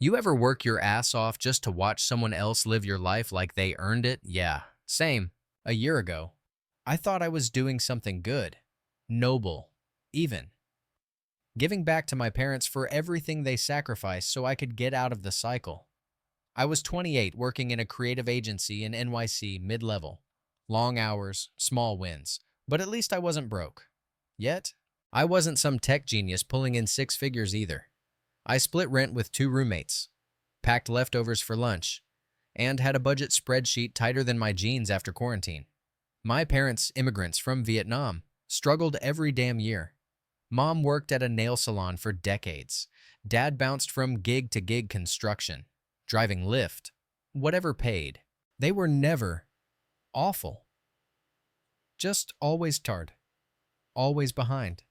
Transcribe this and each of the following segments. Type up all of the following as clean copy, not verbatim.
You ever work your ass off just to watch someone else live your life like they earned it? Yeah, same. A year ago, I thought I was doing something good, noble, even. Giving back to my parents for everything they sacrificed so I could get out of the cycle. I was 28 working in a creative agency in NYC mid-level. Long hours, small wins, but at least I wasn't broke. Yet, I wasn't some tech genius pulling in six figures either. I split rent with two roommates, packed leftovers for lunch, and had a budget spreadsheet tighter than my jeans after quarantine. My parents, immigrants from Vietnam, struggled every damn year. Mom worked at a nail salon for decades. Dad bounced from gig to gig construction, driving Lyft, whatever paid. They were never awful. Just always tired, always behind.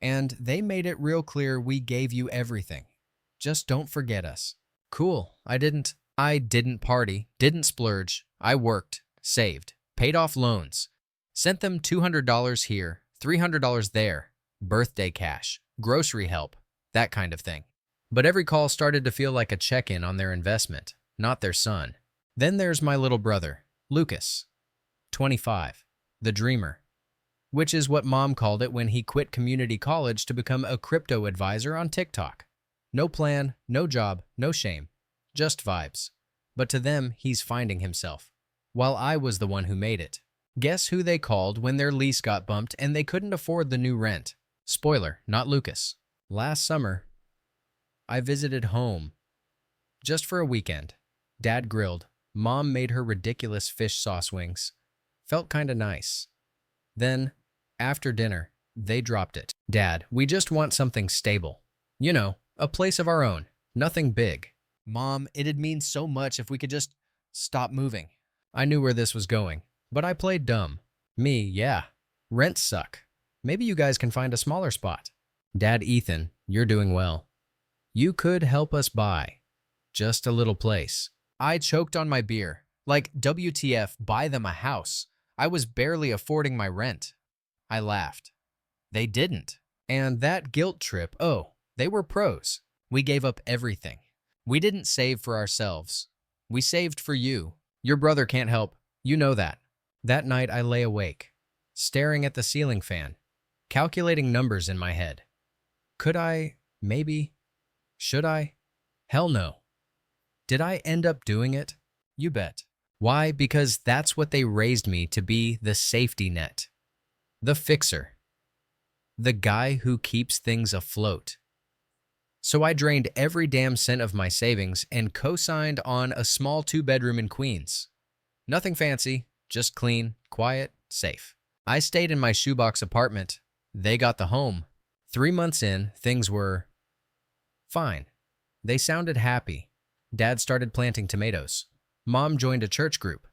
And they made it real clear we gave you everything. Just don't forget us. Cool, I didn't party, didn't splurge. I worked, saved, paid off loans, sent them $200 here, $300 there, birthday cash, grocery help, that kind of thing. But every call started to feel like a check-in on their investment, not their son. Then there's my little brother, Lucas, 25, the dreamer, which is what Mom called it when he quit community college to become a crypto advisor on TikTok. No plan, no job, no shame, just vibes. But to them, he's finding himself, while I was the one who made it. Guess who they called when their lease got bumped and they couldn't afford the new rent? Spoiler, not Lucas. Last summer, I visited home just for a weekend. Dad grilled. Mom made her ridiculous fish sauce wings. Felt kinda nice. Then, after dinner, they dropped it. Dad, we just want something stable. You know, a place of our own. Nothing big. Mom, it'd mean so much if we could just stop moving. I knew where this was going, but I played dumb. Me, yeah. Rents suck. Maybe you guys can find a smaller spot. Dad, Ethan, you're doing well. You could help us buy just a little place. I choked on my beer. Like, WTF, buy them a house. I was barely affording my rent. I laughed. They didn't. And that guilt trip, oh, they were pros. We gave up everything. We didn't save for ourselves. We saved for you. Your brother can't help. You know that. That night I lay awake, staring at the ceiling fan, calculating numbers in my head. Could I? Maybe? Should I? Hell no. Did I end up doing it? You bet. Why? Because that's what they raised me to be, the safety net. The fixer. The guy who keeps things afloat. So I drained every damn cent of my savings and co-signed on a small 2-bedroom in Queens. Nothing fancy, just clean, quiet, safe. I stayed in my shoebox apartment. They got the home. 3 months in, things were fine. They sounded happy. Dad started planting tomatoes. Mom joined a church group.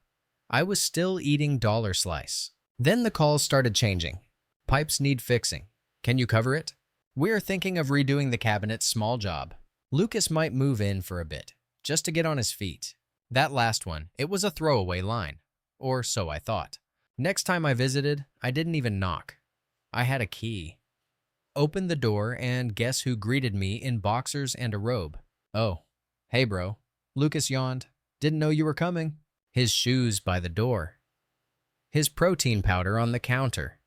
I was still eating dollar slice. Then the calls started changing. Pipes need fixing. Can you cover it? We're thinking of redoing the cabinet, small job. Lucas might move in for a bit, just to get on his feet. That last one, it was a throwaway line. Or so I thought. Next time I visited, I didn't even knock. I had a key. Opened the door and guess who greeted me in boxers and a robe? Oh, hey bro. Lucas yawned. Didn't know you were coming. His shoes by the door. His protein powder on the counter.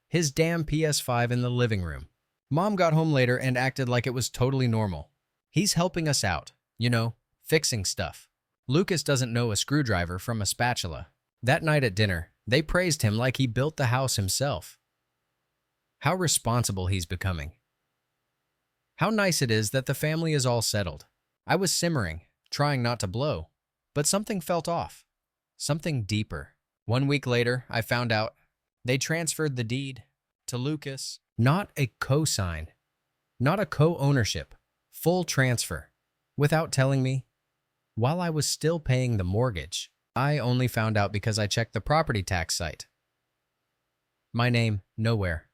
His damn PS5 in the living room. Mom got home later and acted like it was totally normal. He's helping us out, you know, fixing stuff. Lucas doesn't know a screwdriver from a spatula. That night at dinner, they praised him like he built the house himself. How responsible he's becoming. How nice it is that the family is all settled. I was simmering, trying not to blow, but something felt off. Something deeper. 1 week later, I found out they transferred the deed to Lucas. Not a co-sign, not a co-ownership, full transfer, without telling me. While I was still paying the mortgage, I only found out because I checked the property tax site. My name, nowhere.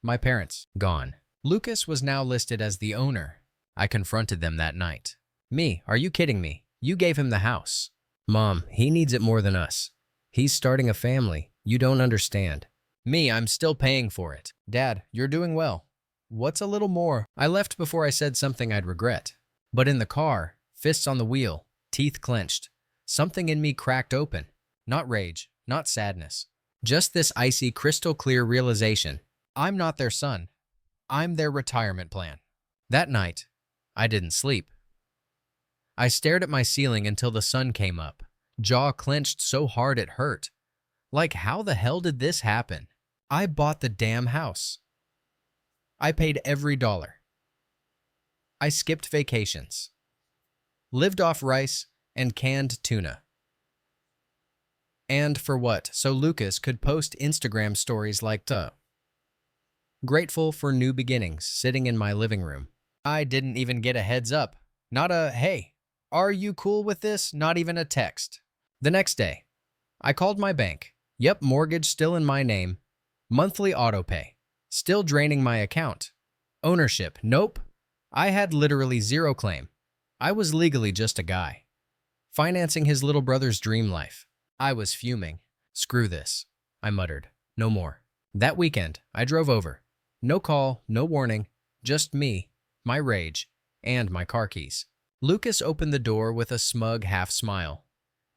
My parents, gone. Lucas was now listed as the owner. I confronted them that night. Me, are you kidding me? You gave him the house. Mom, he needs it more than us. He's starting a family. You don't understand. Me, I'm still paying for it. Dad, you're doing well. What's a little more? I left before I said something I'd regret. But in the car, fists on the wheel, teeth clenched, something in me cracked open. Not rage, not sadness. Just this icy, crystal clear realization. I'm not their son. I'm their retirement plan. That night, I didn't sleep. I stared at my ceiling until the sun came up, jaw clenched so hard it hurt. Like, how the hell did this happen? I bought the damn house. I paid every dollar. I skipped vacations. Lived off rice and canned tuna. And for what? So Lucas could post Instagram stories like tuh. Grateful for new beginnings, sitting in my living room. I didn't even get a heads up. Not a, hey, are you cool with this? Not even a text. The next day, I called my bank. Yep, mortgage still in my name. Monthly auto pay. Still draining my account. Ownership, nope. I had literally zero claim. I was legally just a guy. Financing his little brother's dream life. I was fuming. Screw this, I muttered. No more. That weekend, I drove over. No call, no warning, just me, my rage, and my car keys. Lucas opened the door with a smug half-smile.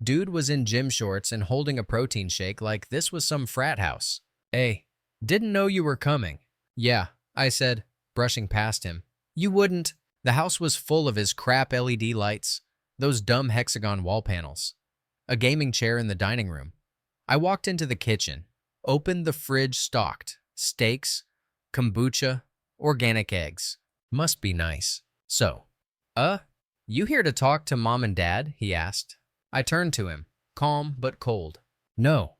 Dude was in gym shorts and holding a protein shake like this was some frat house. Hey, didn't know you were coming. Yeah, I said, brushing past him. You wouldn't. The house was full of his crap LED lights, those dumb hexagon wall panels. A gaming chair in the dining room. I walked into the kitchen, opened the fridge stocked. Steaks, kombucha, organic eggs. Must be nice. So, you here to talk to mom and dad? He asked. I turned to him, calm but cold. No.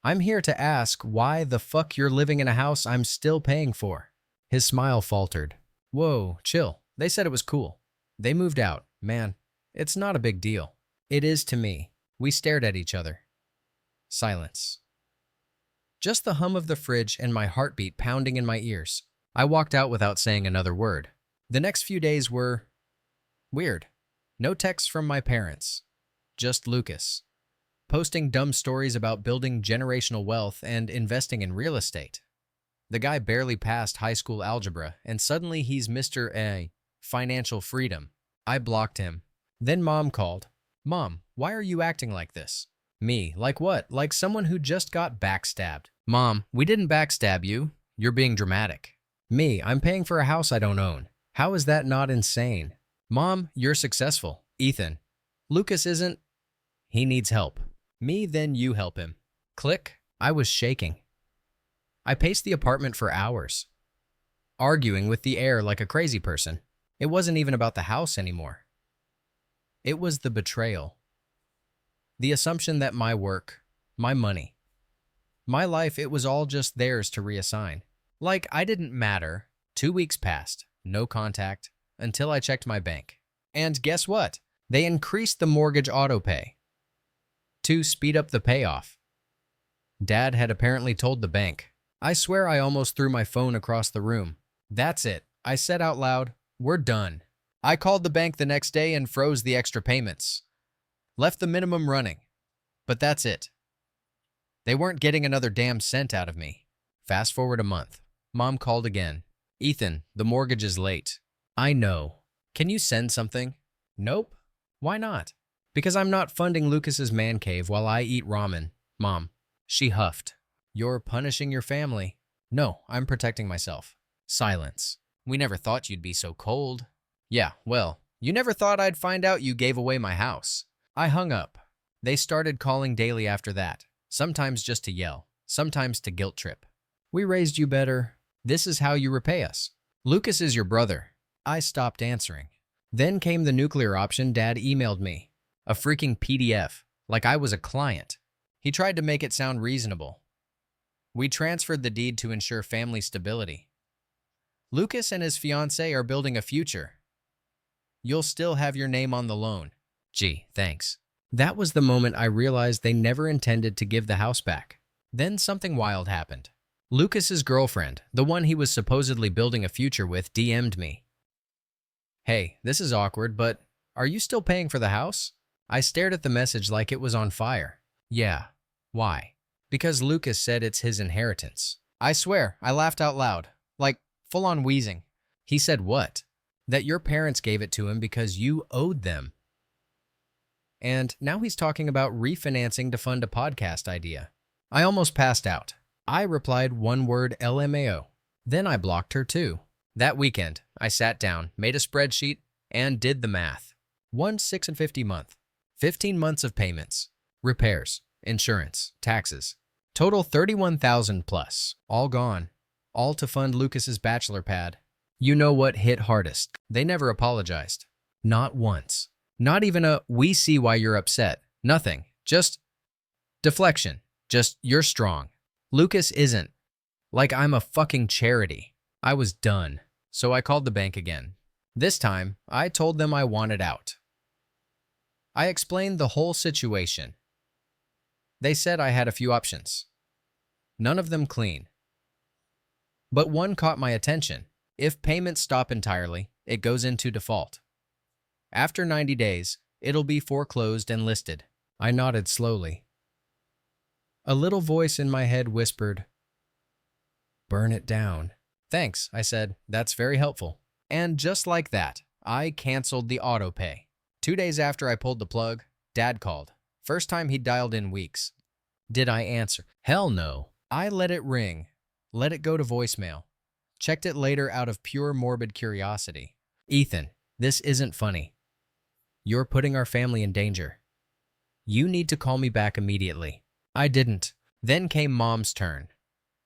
I'm here to ask why the fuck you're living in a house I'm still paying for. His smile faltered. Whoa, chill. They said it was cool. They moved out. Man, it's not a big deal. It is to me. We stared at each other. Silence. Just the hum of the fridge and my heartbeat pounding in my ears. I walked out without saying another word. The next few days were weird. No texts from my parents. Just Lucas. Posting dumb stories about building generational wealth and investing in real estate. The guy barely passed high school algebra, and suddenly he's Mr. A. Financial freedom. I blocked him. Then Mom called. Mom, why are you acting like this? Me, like what? Like someone who just got backstabbed. Mom, we didn't backstab you. You're being dramatic. Me, I'm paying for a house I don't own. How is that not insane? Mom, you're successful. Ethan, Lucas isn't. He needs help. Me, then you help him. Click. I was shaking. I paced the apartment for hours, arguing with the air like a crazy person. It wasn't even about the house anymore. It was the betrayal. The assumption that my work, my money, my life, it was all just theirs to reassign. Like I didn't matter. 2 weeks passed, no contact, until I checked my bank. And guess what? They increased the mortgage auto pay to speed up the payoff. Dad had apparently told the bank. I swear I almost threw my phone across the room. That's it, I said out loud. We're done. I called the bank the next day and froze the extra payments. Left the minimum running. But that's it. They weren't getting another damn cent out of me. Fast forward a month. Mom called again. Ethan, the mortgage is late. I know. Can you send something? Nope. Why not? Because I'm not funding Lucas's man cave while I eat ramen. Mom. She huffed. You're punishing your family. No, I'm protecting myself. Silence. We never thought you'd be so cold. Yeah, well, you never thought I'd find out you gave away my house. I hung up. They started calling daily after that. Sometimes just to yell. Sometimes to guilt trip. We raised you better. This is how you repay us. Lucas is your brother. I stopped answering. Then came the nuclear option. Dad emailed me. A freaking PDF. Like I was a client. He tried to make it sound reasonable. We transferred the deed to ensure family stability. Lucas and his fiancée are building a future. You'll still have your name on the loan. Gee, thanks. That was the moment I realized they never intended to give the house back. Then something wild happened. Lucas's girlfriend, the one he was supposedly building a future with, DM'd me. Hey, this is awkward, but are you still paying for the house? I stared at the message like it was on fire. Yeah. Why? Because Lucas said it's his inheritance. I swear, I laughed out loud, like full-on wheezing. He said what? that your parents gave it to him because you owed them. And now he's talking about refinancing to fund a podcast idea. I almost passed out. I replied one word LMAO. Then I blocked her too. That weekend, I sat down, made a spreadsheet, and did the math. 1,650 month, 15 months of payments, repairs, insurance, taxes. Total 31,000 plus, all gone. All to fund Lucas's bachelor pad. You know what hit hardest? They never apologized. Not once. Not even a, we see why you're upset. Nothing. Just deflection. Just, you're strong. Lucas isn't. Like I'm a fucking charity. I was done. So I called the bank again. This time, I told them I wanted out. I explained the whole situation. They said I had a few options. None of them clean. But one caught my attention. If payments stop entirely, it goes into default. After 90 days, it'll be foreclosed and listed. I nodded slowly. A little voice in my head whispered, "Burn it down." "Thanks," I said. "That's very helpful." And just like that, I canceled the auto pay. 2 days after I pulled the plug, Dad called. First time he'd dialed in weeks. Did I answer? Hell no. I let it ring. Let it go to voicemail. Checked it later out of pure morbid curiosity. "Ethan, this isn't funny. You're putting our family in danger. You need to call me back immediately." I didn't. Then came Mom's turn.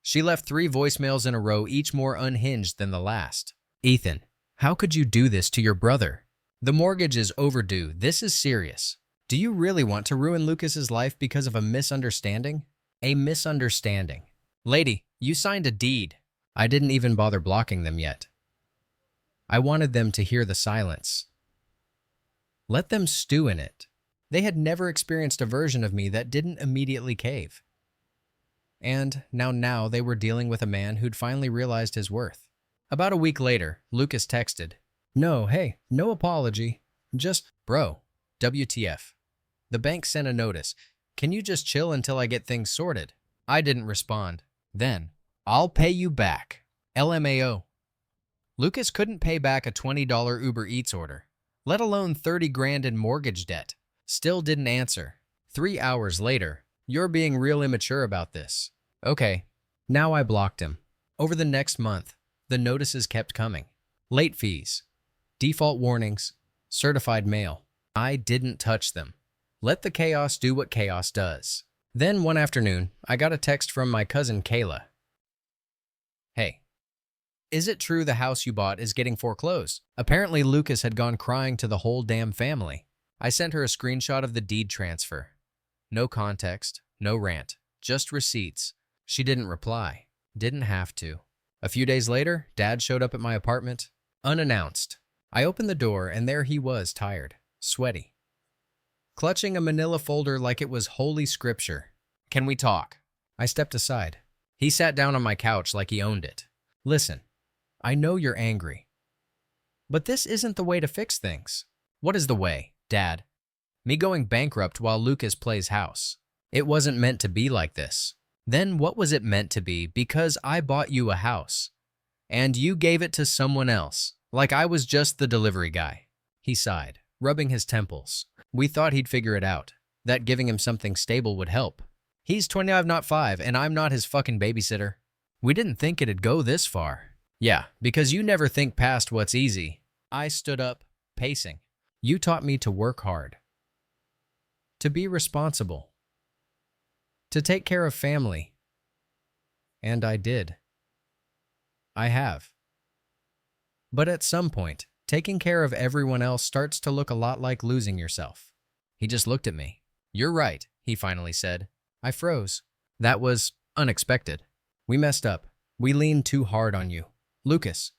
She left 3 voicemails in a row, each more unhinged than the last. "Ethan, how could you do this to your brother? The mortgage is overdue. This is serious. Do you really want to ruin Lucas's life because of a misunderstanding? A misunderstanding. Lady, you signed a deed." I didn't even bother blocking them yet. I wanted them to hear the silence. Let them stew in it. They had never experienced a version of me that didn't immediately cave. And now they were dealing with a man who'd finally realized his worth. About a week later, Lucas texted, "No, hey, no apology. Just, bro, WTF. The bank sent a notice. Can you just chill until I get things sorted?" I didn't respond. Then, "I'll pay you back. LMAO. Lucas couldn't pay back a $20 Uber Eats order, let alone 30 grand in mortgage debt. Still didn't answer. 3 hours later, "You're being real immature about this." Okay. Now I blocked him. Over the next month, the notices kept coming. Late fees, default warnings, certified mail. I didn't touch them. Let the chaos do what chaos does. Then one afternoon, I got a text from my cousin Kayla. "Hey, is it true the house you bought is getting foreclosed?" Apparently Lucas had gone crying to the whole damn family. I sent her a screenshot of the deed transfer. No context, no rant, just receipts. She didn't reply. Didn't have to. A few days later, Dad showed up at my apartment, unannounced. I opened the door and there he was, tired, sweaty, clutching a manila folder like it was holy scripture. "Can we talk?" I stepped aside. He sat down on my couch like he owned it. "Listen, I know you're angry, but this isn't the way to fix things." "What is the way, Dad?" "Me going bankrupt while Lucas plays house. It wasn't meant to be like this." "Then what was it meant to be? Because I bought you a house, and you gave it to someone else, like I was just the delivery guy." He sighed, rubbing his temples. "We thought he'd figure it out, that giving him something stable would help. He's 25, not 5, and I'm not his fucking babysitter. We didn't think it'd go this far." "Yeah, because you never think past what's easy." I stood up, pacing. "You taught me to work hard, to be responsible, to take care of family. And I did. I have. But at some point, taking care of everyone else starts to look a lot like losing yourself." He just looked at me. "You're right," he finally said. I froze. That was unexpected. "We messed up. We leaned too hard on you, Lucas.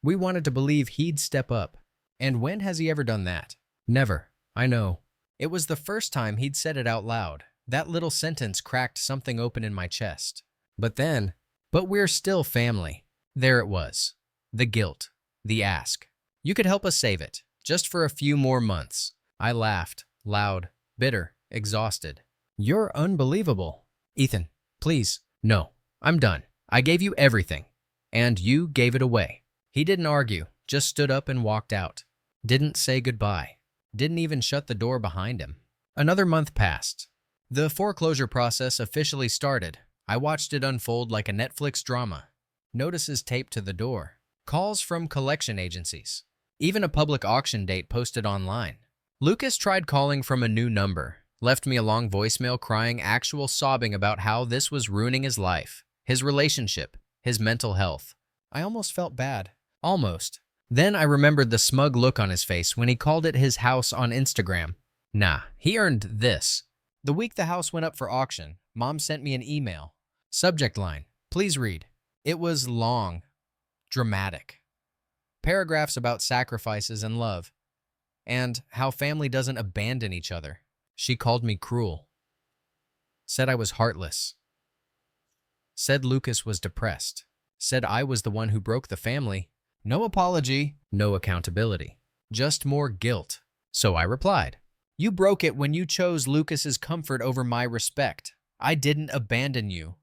We wanted to believe he'd step up. And when has he ever done that?" "Never. I know." It was the first time he'd said it out loud. That little sentence cracked something open in my chest. But we're still family." There it was. The guilt. The ask. "You could help us save it, just for a few more months." I laughed, loud, bitter, exhausted. "You're unbelievable." "Ethan, please." "No, I'm done. I gave you everything, and you gave it away." He didn't argue, Just stood up and walked out. Didn't say goodbye. Didn't even shut the door behind him. Another month passed. The foreclosure process officially started. I watched it unfold like a Netflix drama. Notices taped to the door. Calls from collection agencies. Even a public auction date posted online. Lucas tried calling from a new number. Left me a long voicemail crying actual sobbing about how this was ruining his life, his relationship, his mental health. I almost felt bad. Almost. Then I remembered the smug look on his face when he called it his house on Instagram. Nah, he earned this. The week the house went up for auction, Mom sent me an email. Subject line, please read. It was long, dramatic. Paragraphs about sacrifices and love, and how family doesn't abandon each other. She called me cruel. Said I was heartless. Said Lucas was depressed. Said I was the one who broke the family. No apology, no accountability. Just more guilt. So I replied, you broke it when you chose Lucas's comfort over my respect. I didn't abandon you.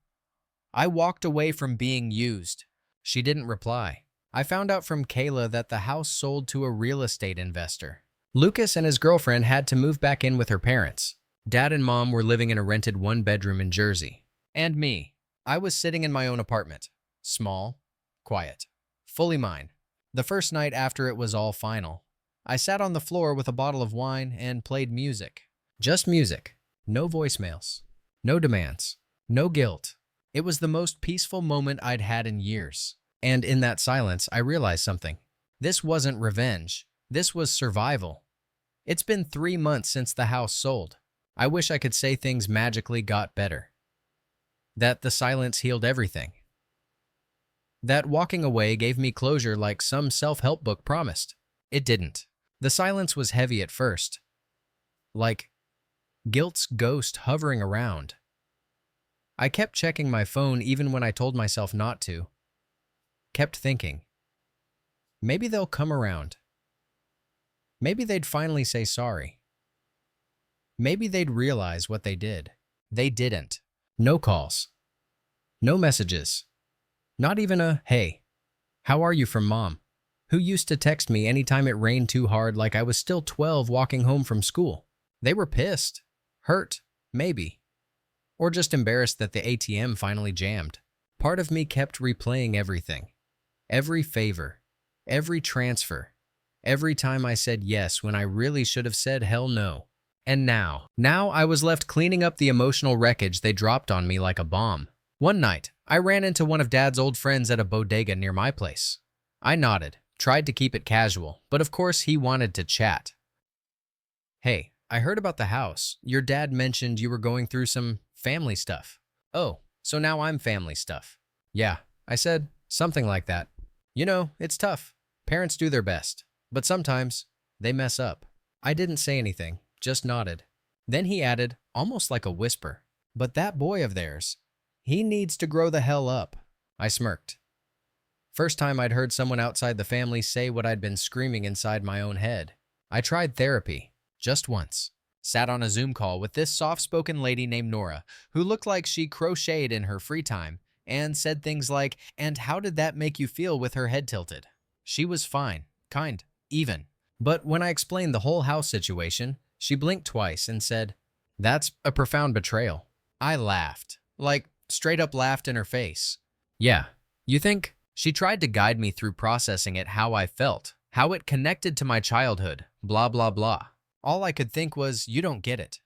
I walked away from being used. She didn't reply. I found out from Kayla that the house sold to a real estate investor. Lucas and his girlfriend had to move back in with her parents. Dad and Mom were living in a rented one-bedroom in Jersey. And me. I was sitting in my own apartment. Small, quiet, fully mine. The first night after it was all final, I sat on the floor with a bottle of wine and played music. Just music. No voicemails. No demands. No guilt. It was the most peaceful moment I'd had in years. And in that silence, I realized something. This wasn't revenge. This was survival. It's been 3 months since the house sold. I wish I could say things magically got better. That the silence healed everything. That walking away gave me closure like some self-help book promised. It didn't. The silence was heavy at first. Like guilt's ghost hovering around. I kept checking my phone even when I told myself not to. Kept thinking, maybe they'll come around. Maybe they'd finally say sorry. Maybe they'd realize what they did. They didn't. No calls. No messages. Not even a, hey, how are you from Mom, who used to text me anytime it rained too hard like I was still 12 walking home from school. They were pissed, hurt, maybe. Or just embarrassed that the ATM finally jammed. Part of me kept replaying everything. Every favor. Every transfer. Every time I said yes when I really should have said hell no. And now I was left cleaning up the emotional wreckage they dropped on me like a bomb. One night, I ran into one of Dad's old friends at a bodega near my place. I nodded, tried to keep it casual, but of course he wanted to chat. Hey, I heard about the house. Your dad mentioned you were going through some family stuff. Oh, so now I'm family stuff. Yeah, I said, something like that. You know, it's tough. Parents do their best. But sometimes, they mess up. I didn't say anything, just nodded. Then he added, almost like a whisper, but that boy of theirs, he needs to grow the hell up. I smirked. First time I'd heard someone outside the family say what I'd been screaming inside my own head. I tried therapy, just once. Sat on a Zoom call with this soft-spoken lady named Nora, who looked like she crocheted in her free time, and said things like, and how did that make you feel with her head tilted? She was fine, kind, even. But when I explained the whole house situation, she blinked twice and said, that's a profound betrayal. I laughed, like straight up laughed in her face. Yeah, you think? She tried to guide me through processing it how I felt, how it connected to my childhood, blah, blah, blah. All I could think was, you don't get it.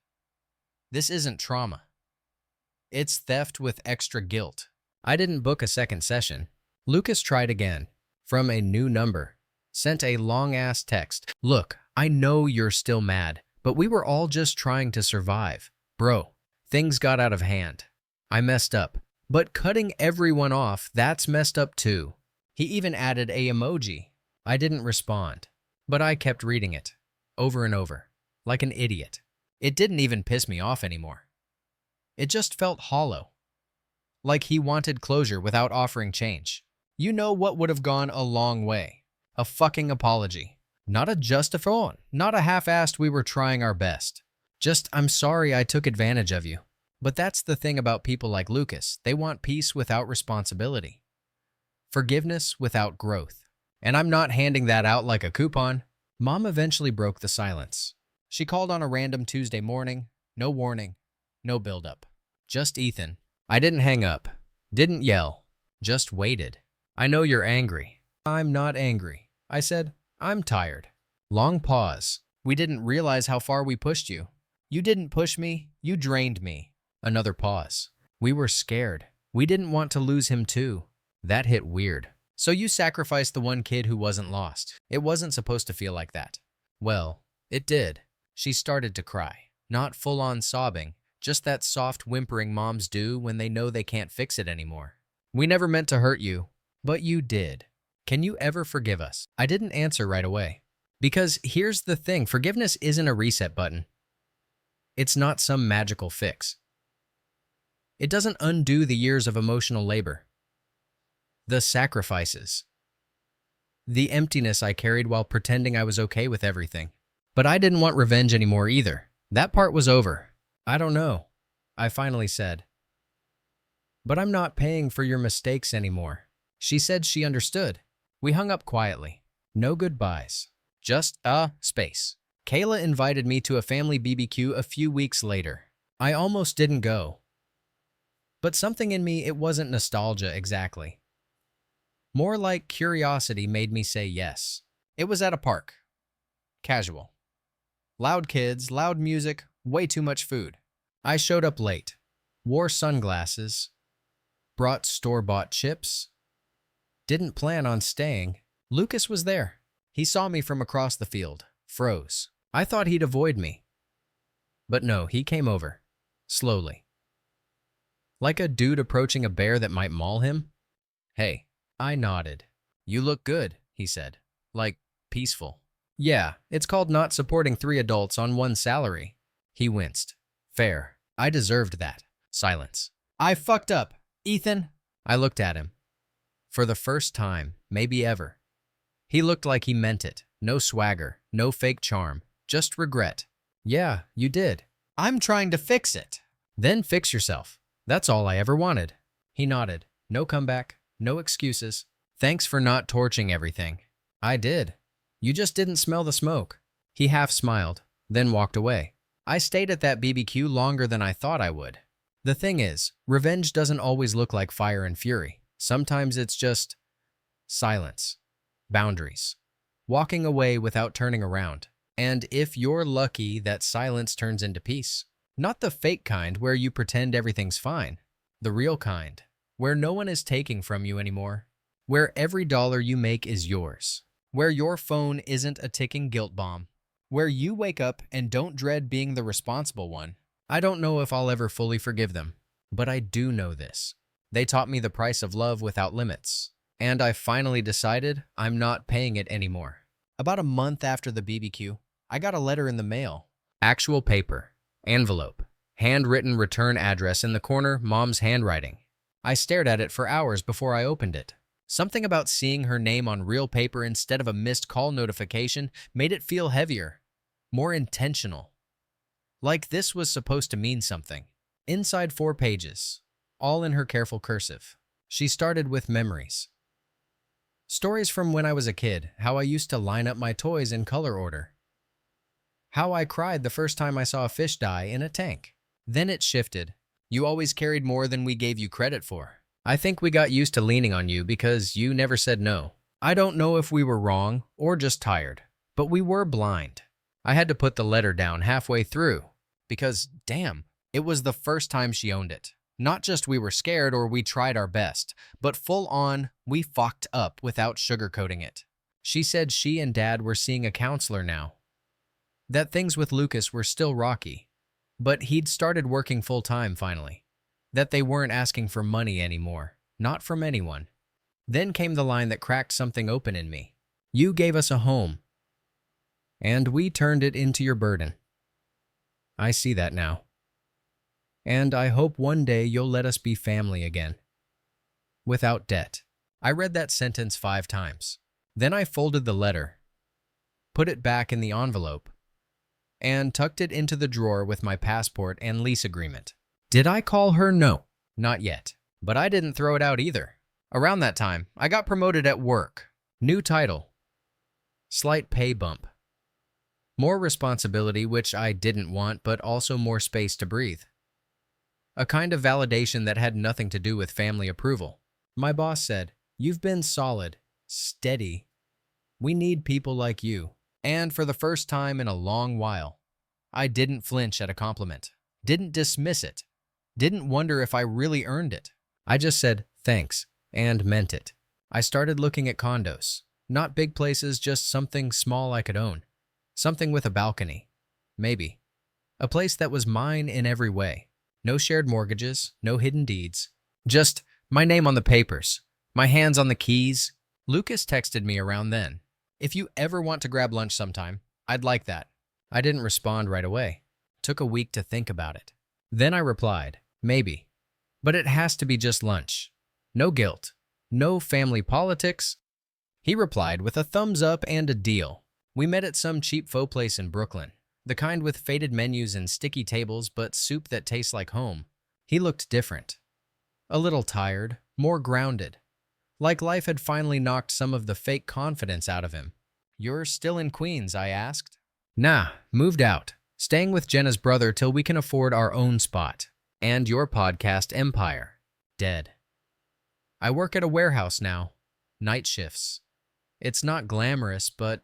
This isn't trauma. It's theft with extra guilt. I didn't book a second session. Lucas tried again, from a new number. Sent a long-ass text. Look, I know you're still mad, but we were all just trying to survive. Bro, things got out of hand. I messed up. But cutting everyone off, that's messed up too. He even added a emoji. I didn't respond, but I kept reading it, over and over, like an idiot. It didn't even piss me off anymore. It just felt hollow. Like he wanted closure without offering change. You know what would have gone a long way? A fucking apology. Not a justification, not a half-assed we were trying our best. Just, I'm sorry I took advantage of you. But that's the thing about people like Lucas. They want peace without responsibility. Forgiveness without growth. And I'm not handing that out like a coupon. Mom eventually broke the silence. She called on a random Tuesday morning. No warning, no buildup. Just Ethan. I didn't hang up, didn't yell, just waited. I know you're angry. I'm not angry. I said, I'm tired. Long pause. We didn't realize how far we pushed you. You didn't push me, you drained me. Another pause. We were scared. We didn't want to lose him too. That hit weird. So you sacrificed the one kid who wasn't lost. It wasn't supposed to feel like that. Well, it did. She started to cry. Not full-on sobbing, just that soft whimpering moms do when they know they can't fix it anymore. We never meant to hurt you, but you did. Can you ever forgive us? I didn't answer right away. Because here's the thing, forgiveness isn't a reset button. It's not some magical fix. It doesn't undo the years of emotional labor, the sacrifices, the emptiness I carried while pretending I was okay with everything. But I didn't want revenge anymore either. That part was over. I don't know, I finally said. But I'm not paying for your mistakes anymore. She said she understood. We hung up quietly. No goodbyes. Just space. Kayla invited me to a family BBQ a few weeks later. I almost didn't go. But something in me, it wasn't nostalgia exactly. More like curiosity made me say yes. It was at a park. Casual. Loud kids, loud music, way too much food. I showed up late. Wore sunglasses. Brought store-bought chips. Didn't plan on staying. Lucas was there. He saw me from across the field. Froze. I thought he'd avoid me. But no, he came over. Slowly. Like a dude approaching a bear that might maul him. Hey. I nodded. You look good, he said. Like, peaceful. Yeah, it's called not supporting 3 adults on 1 salary. He winced. Fair. I deserved that. Silence. I fucked up. Ethan. I looked at him. For the first time, maybe ever. He looked like he meant it. No swagger, no fake charm, just regret. Yeah, you did. I'm trying to fix it. Then fix yourself. That's all I ever wanted. He nodded. No comeback, no excuses. Thanks for not torching everything. I did. You just didn't smell the smoke. He half smiled, then walked away. I stayed at that BBQ longer than I thought I would. The thing is, revenge doesn't always look like fire and fury. Sometimes it's just silence, boundaries, walking away without turning around. And if you're lucky, that silence turns into peace. Not the fake kind where you pretend everything's fine. The real kind, where no one is taking from you anymore. Where every dollar you make is yours. Where your phone isn't a ticking guilt bomb. Where you wake up and don't dread being the responsible one. I don't know if I'll ever fully forgive them, but I do know this. They taught me the price of love without limits. And I finally decided I'm not paying it anymore. About a month after the BBQ, I got a letter in the mail. Actual paper, envelope, handwritten return address in the corner, Mom's handwriting. I stared at it for hours before I opened it. Something about seeing her name on real paper instead of a missed call notification made it feel heavier, more intentional. Like this was supposed to mean something. Inside 4 pages, all in her careful cursive. She started with memories. Stories from when I was a kid, how I used to line up my toys in color order. How I cried the first time I saw a fish die in a tank. Then it shifted. You always carried more than we gave you credit for. I think we got used to leaning on you because you never said no. I don't know if we were wrong or just tired, but we were blind. I had to put the letter down halfway through because, damn, it was the first time she owned it. Not just we were scared or we tried our best, but full on, we fucked up without sugarcoating it. She said she and Dad were seeing a counselor now. That things with Lucas were still rocky, but he'd started working full-time finally. That they weren't asking for money anymore, not from anyone. Then came the line that cracked something open in me. You gave us a home, and we turned it into your burden. I see that now. And I hope one day you'll let us be family again. Without debt. I read that sentence 5 times. Then I folded the letter, put it back in the envelope, and tucked it into the drawer with my passport and lease agreement. Did I call her? No, not yet. But I didn't throw it out either. Around that time, I got promoted at work. New title. Slight pay bump. More responsibility, which I didn't want, but also more space to breathe. A kind of validation that had nothing to do with family approval. My boss said, "You've been solid, steady. We need people like you." And for the first time in a long while, I didn't flinch at a compliment, didn't dismiss it, didn't wonder if I really earned it. I just said, "Thanks," and meant it. I started looking at condos. Not big places, just something small I could own. Something with a balcony. Maybe. A place that was mine in every way. No shared mortgages, no hidden deeds. Just my name on the papers, my hands on the keys. Lucas texted me around then. "If you ever want to grab lunch sometime, I'd like that." I didn't respond right away. Took a week to think about it. Then I replied, "Maybe. But it has to be just lunch. No guilt. No family politics." He replied with a thumbs up and a deal. We met at some cheap pho place in Brooklyn. The kind with faded menus and sticky tables, but soup that tastes like home. He looked different. A little tired, more grounded. Like life had finally knocked some of the fake confidence out of him. "You're still in Queens?" I asked. "Nah, moved out. Staying with Jenna's brother till we can afford our own spot. And your podcast empire. Dead. I work at a warehouse now. Night shifts. It's not glamorous, but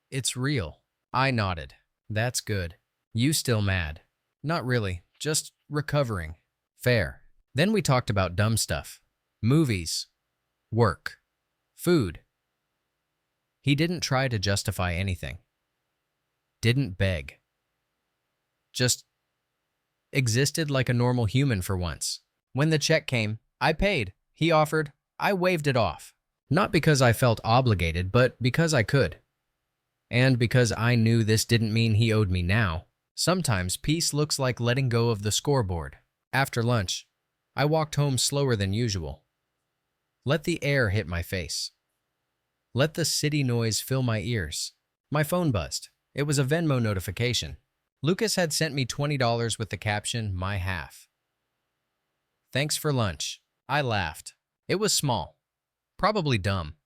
it's real." I nodded. "That's good. You still mad?" "Not really, just recovering." "Fair." Then we talked about dumb stuff. Movies. Work. Food. He didn't try to justify anything. Didn't beg. Just existed like a normal human for once. When the check came, I paid. He offered. I waved it off. Not because I felt obligated, but because I could. And because I knew this didn't mean he owed me now. Sometimes peace looks like letting go of the scoreboard. After lunch, I walked home slower than usual. Let the air hit my face. Let the city noise fill my ears. My phone buzzed. It was a Venmo notification. Lucas had sent me $20 with the caption, "My half." "Thanks for lunch." I laughed. It was small. Probably dumb.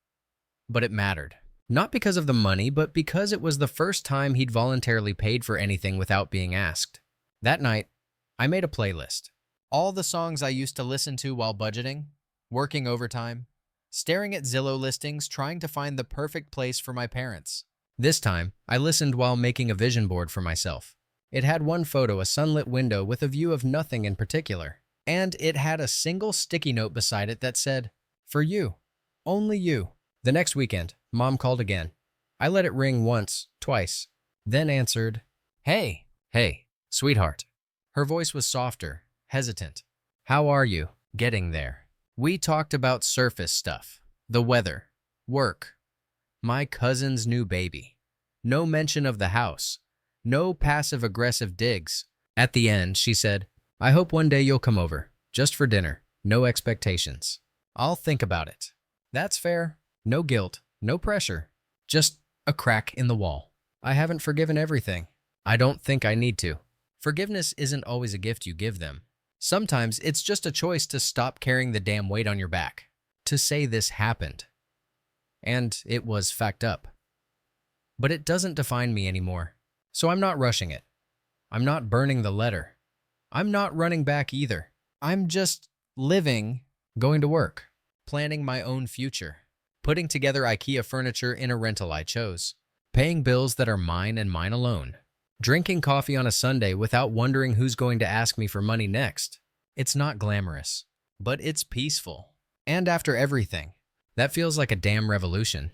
But it mattered. Not because of the money, but because it was the first time he'd voluntarily paid for anything without being asked. That night, I made a playlist. All the songs I used to listen to while budgeting, working overtime, staring at Zillow listings, trying to find the perfect place for my parents. This time, I listened while making a vision board for myself. It had one photo, a sunlit window with a view of nothing in particular. And it had a single sticky note beside it that said, "For you. Only you." The next weekend, Mom called again. I let it ring once, twice, then answered, "Hey, sweetheart." Her voice was softer, hesitant. "How are you? Getting there." We talked about surface stuff, the weather, work, my cousin's new baby. No mention of the house, no passive-aggressive digs. At the end, she said, "I hope one day you'll come over, just for dinner, no expectations." "I'll think about it." That's fair. No guilt, no pressure. Just a crack in the wall. I haven't forgiven everything. I don't think I need to. Forgiveness isn't always a gift you give them. Sometimes it's just a choice to stop carrying the damn weight on your back. To say this happened. And it was fucked up. But it doesn't define me anymore. So I'm not rushing it. I'm not burning the letter. I'm not running back either. I'm just living, going to work, planning my own future. Putting together IKEA furniture in a rental I chose. Paying bills that are mine and mine alone. Drinking coffee on a Sunday without wondering who's going to ask me for money next. It's not glamorous, but it's peaceful. And after everything, that feels like a damn revolution.